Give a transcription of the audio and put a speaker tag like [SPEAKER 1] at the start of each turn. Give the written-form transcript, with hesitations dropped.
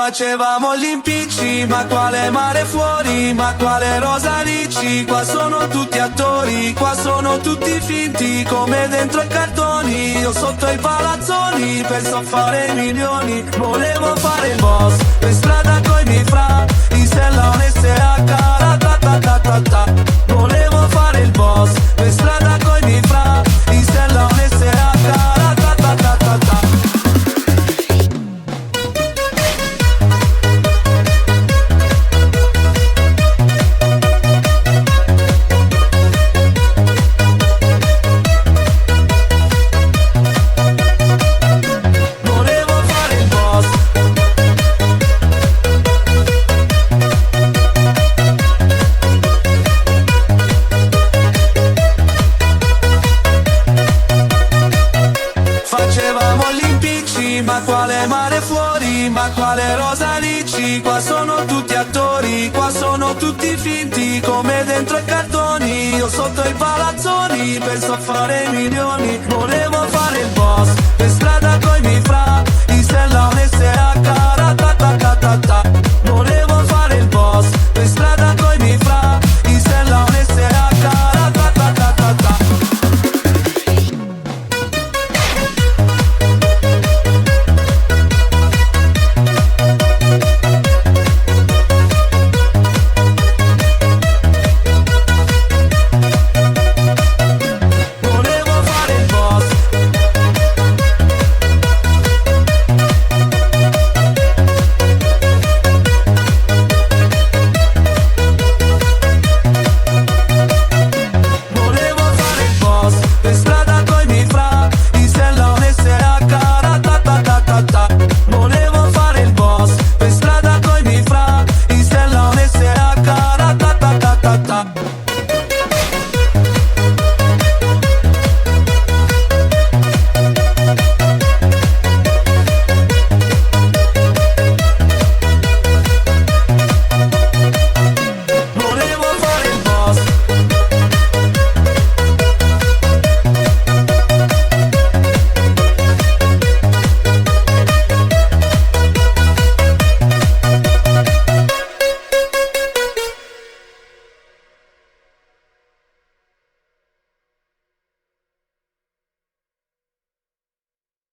[SPEAKER 1] Facevamo gli impicci, ma quale mare fuori, ma quale rosa ricci. Qua sono tutti attori, qua sono tutti finti, come dentro i cartoni. Io sotto i palazzoni, penso a fare milioni. Volevo fare il boss, per strada coi miei fra, in sella un SH, ta ta ta ta ta ta. Volevo fare il boss, per strada coi miei fra, in sella un SH, ta ta ta ta ta ta. Facevamo gli impicci, ma quale mare fuori, ma quale rosa ricci. Qua sono tutti attori, qua sono tutti finti, come dentro i cartoni. Io sotto i palazzoni, penso a fare milioni. Volevo fare il boss, per strada